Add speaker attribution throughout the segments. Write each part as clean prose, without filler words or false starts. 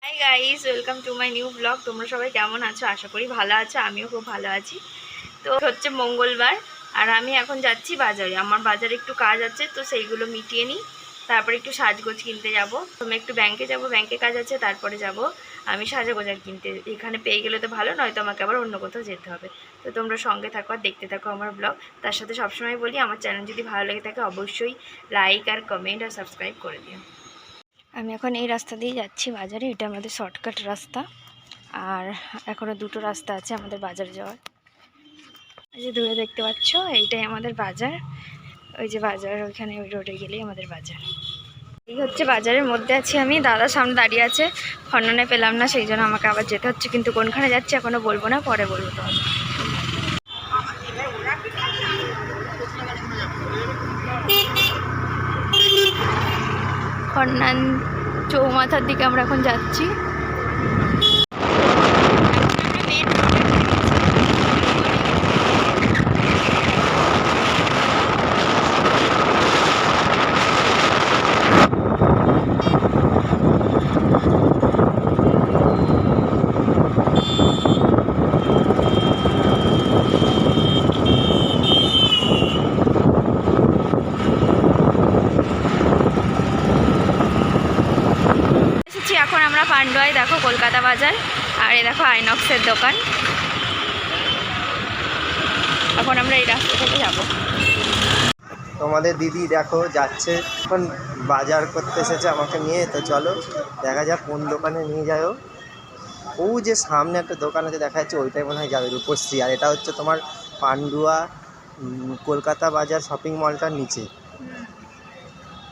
Speaker 1: Hi guys, welcome to my new blog. তোমরা সবাই কেমন আছো? আশা করি ভালো আছো। আমিও খুব ভালো আছি। তো হচ্ছে মঙ্গলবার আর আমি এখন যাচ্ছি বাজারে। আমার বাজারে একটু কাজ আছে, তো সেইগুলো মিটিয়ে নিই। তারপরে একটু সাজগোজ কিনতে যাব। আমি একটু ব্যাংকে যাব, ব্যাংকে কাজ আছে। তারপরে যাব আমি সাজগোজ আর কিনতে। এখানে পেয়ে গেলে তো ভালো, নয়তো আমাকে আবার অন্য কোথাও যেতে হবে। তো তোমরা সঙ্গে থাকো আর দেখতে থাকো আমার ব্লগ। তার সাথে সবসময় বলি, আমার চ্যানেল যদি ভালো লেগে থাকে অবশ্যই লাইক আর কমেন্ট আর সাবস্ক্রাইব করে দিও। আমি এখন এই রাস্তা দিয়ে যাচ্ছি বাজারে। এটা আমাদের শর্টকাট রাস্তা, আর এখনও দুটো রাস্তা আছে আমাদের বাজারে যাওয়ার। এই যে দূরে দেখতে পাচ্ছ, এইটাই আমাদের বাজার। ওই যে বাজার, ওইখানে ওই রোডে গেলেই আমাদের বাজার। এই হচ্ছে বাজারের মধ্যে আছি আমি। দাদা সামনে দাঁড়িয়ে আছে, খন্ডনে পেলাম না, সেই জন্য আমাকে আবার যেতে হচ্ছে। কিন্তু কোনখানে যাচ্ছি এখনও বলবো না, পরে বলবো তো। খন্ডন চৌমাথার দিকে আমরা এখন যাচ্ছি। এখন আমরা পান্ডুয়ায়, দেখো কলকাতা বাজার, আর এই দেখো আইনক্সের দোকান। এখন আমরা এই রাস্তা থেকে যাবো।
Speaker 2: তোমাদের দিদি দেখো যাচ্ছে, এখন বাজার করতে এসেছে আমাকে নিয়ে। তো চলো দেখা যাক কোন দোকানে নিয়ে যায়। ও যে সামনে একটা দোকান আছে দেখা যাচ্ছে, ওইটাই মনে হয় যাবে, রূপশ্রী। আর এটা হচ্ছে তোমার পান্ডুয়া কলকাতা বাজার শপিং মলটার নিচে।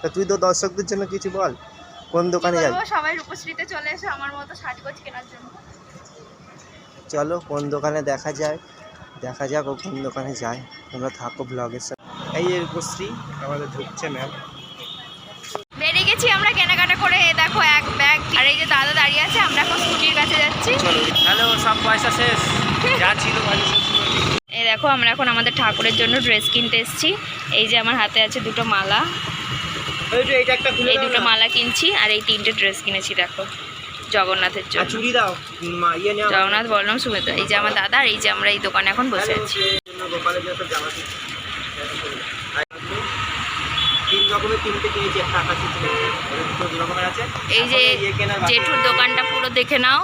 Speaker 2: তো তুই তো দর্শকদের জন্য কিছু বল, কোন দোকানে যাবি?
Speaker 1: সবাই রূপশ্রীতে চলে এসে আমার মতো সাজগোজ কেনার জন্য।
Speaker 2: চলো কোন দোকানে দেখা যাক ও কোন দোকানে যায়। তোমরা থাকো ব্লগের সাথে। এই যে রূপশ্রী আমাদের ঢুকছে ম্যাম।
Speaker 1: বেরিয়ে গেছি আমরা কেনাকাটা করে। দেখো এক ব্যাগ, আর এই যে দাদা দাঁড়িয়ে আছে। আমরা এখন স্কুটির কাছে যাচ্ছি।
Speaker 2: হ্যালো, সব পয়সা শেষ যা ছিল।
Speaker 1: এই দেখো আমরা এখন আমাদের ঠাকুরের জন্য ড্রেস কিনতে এসেছি। এই যে আমার হাতে আছে দুটো মালা, এই দুটো মালা কিনছি। আর এই তিনটে ড্রেস কিনেছি দেখো জগন্নাথের জন্য।
Speaker 2: চুড়ি দাও,
Speaker 1: জগন্নাথ, বলরাম, সুভদ্রা। এই যে আমার দাদা, আর এই যে আমরা এই দোকানে এখন বসে আছি। এই যে জেঠুর দোকানটা পুরো দেখে নাও,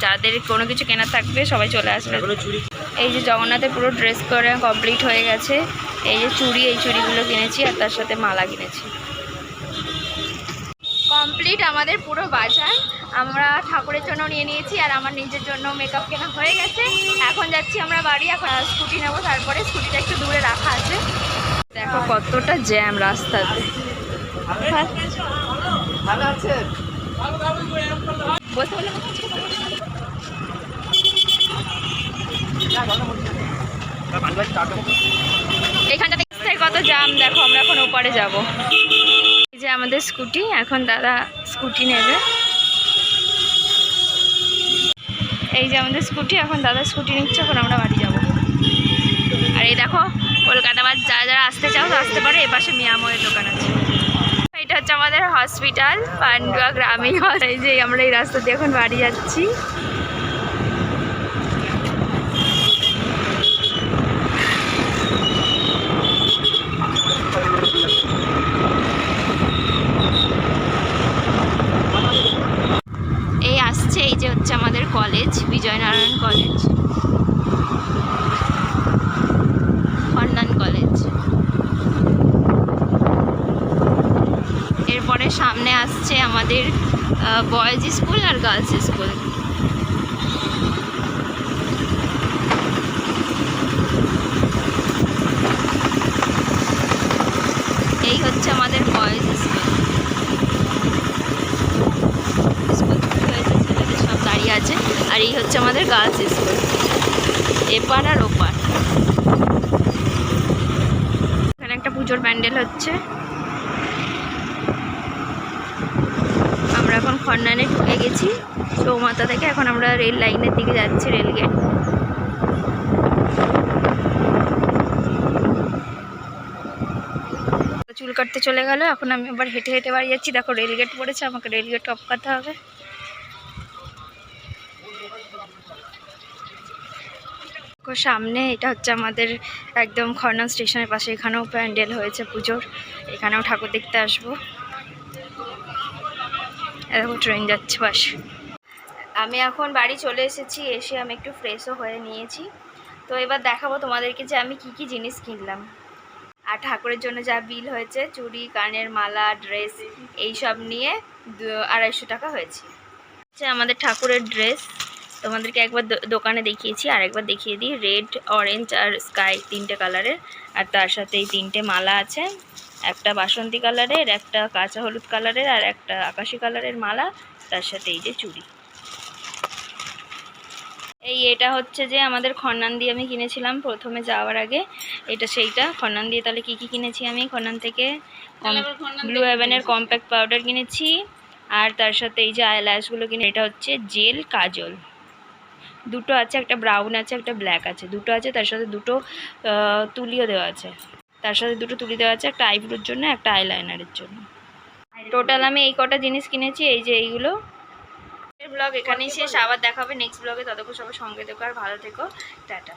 Speaker 1: যাদের কোনো কিছু কেনার থাকবে সবাই চলে আসবে। এই যে জগন্নাথের পুরো ড্রেস করে কমপ্লিট হয়ে গেছে। এই যে চুড়ি, এই চুড়িগুলো কিনেছি, আর তার সাথে মালা কিনেছি। কমপ্লিট আমাদের পুরো বাজার। আমরা ঠাকুরের জন্য নিয়ে নিয়েছি, আর আমার নিজের জন্য মেকআপ কেনা হয়ে গেছে। এখন যাচ্ছি আমরা বাড়ি। এখন স্কুটি নেবো, তারপরে স্কুটিটা একটু দূরে রাখা আছে। দেখো কতটা জ্যাম রাস্তাতে। এখানটাতে কত জ্যাম দেখো। আমরা এখন ওপারে যাব। এই যে আমাদের স্কুটি, এখন দাদা স্কুটি নেবে। এই যে আমাদের স্কুটি, এখন দাদা স্কুটি নিচ্ছে। এখন আমরা বাড়ি যাব। আর এই দেখো কলকাতা বাজার, যারা যারা আসতে চাও তো আসতে পারো। এপাশে মিয়াময়ের দোকান আছে। এটা হচ্ছে আমাদের হসপিটাল, পান্ডুয়া গ্রামীণ। এই যে আমরা এই রাস্তা দিয়ে এখন বাড়ি যাচ্ছি। এই আসছে, এই যে হচ্ছে আমাদের কলেজ, বিজয়নারায়ণ কলেজ, খন্ডন কলেজ। এরপরে সামনে আসছে আমাদের বয়েজ স্কুল আর গার্লস স্কুল। এই হচ্ছে আমাদের বয়েজ স্কুল। সব দাঁড়িয়ে আছে। আর এই হচ্ছে আমাদের গার্লস স্কুল, এপার আর ওপার। এখানে একটা পুজোর প্যান্ডেল হচ্ছে। আমরা এখন খন্ডনে ঢুকে গেছি চৌমাথা থেকে। এখন আমরা রেল লাইনের দিকে যাচ্ছি, রেলগেট। চুল কাটতে চলে গেল। এখন আমি আবার হেঁটে হেঁটে বাড়ি যাচ্ছি। দেখো রেলগেট পড়েছে, আমাকে রেলগেট টপকাতে হবে। দেখো সামনে এটা হচ্ছে আমাদের একদম খড়নান স্টেশনের পাশে, এখানেও প্যান্ডেল হয়েছে পুজোর, এখানেও ঠাকুর দেখতে আসবো। দেখো ট্রেন যাচ্ছে পাশে। আমি এখন বাড়ি চলে এসেছি, এসে আমি একটু ফ্রেশও হয়ে নিয়েছি। তো এবার দেখাবো তোমাদেরকে যে আমি কি কি জিনিস কিনলাম। আর ঠাকুরের জন্য যা বিল হয়েছে, চুড়ি, কানের মালা, ড্রেস, এইসব নিয়ে 250 টাকা হয়েছে। আমাদের ঠাকুরের ড্রেস তোমাদেরকে একবার দোকানে দেখিয়েছি, আর একবার দেখিয়ে দিই। রেড, অরেঞ্জ আর স্কাই 3টে কালারের, আর তার সাথে এই 3টে মালা আছে, একটা বাসন্তী কালারের, একটা কাঁচা হলুদ কালারের, আর একটা আকাশি কালারের মালা, তার সাথে এই যে চুড়ি। এটা হচ্ছে যে আমাদের খন্নান দিয়ে আমি কিনেছিলাম প্রথমে যাওয়ার আগে, এটা সেইটা খন্নান দিয়ে। তাহলে কি কি কিনেছি আমি খন্নান থেকে? ব্লু হেভেনের কম্প্যাক্ট পাউডার কিনেছি, আর তার সাথে এই যে আইল্যাশগুলো কিনে, এটা হচ্ছে জেল কাজল, দুটো আছে, একটা ব্রাউন আছে, একটা ব্ল্যাক আছে, দুটো আছে। তার সাথে দুটো তুলিও দেওয়া আছে, তার সাথে দুটো তুলি দেওয়া আছে, একটা আইব্রোর জন্য, একটা আইলাইনারের জন্য। টোটাল আমি এই কটা জিনিস কিনেছি, এই যে এইগুলো। ব্লগ এখানেই শেষ, আবার দেখা হবে নেক্সট ব্লগে। ততক্ষণ সবাই সঙ্গে থেকো আর ভালো থেকো, টাটা।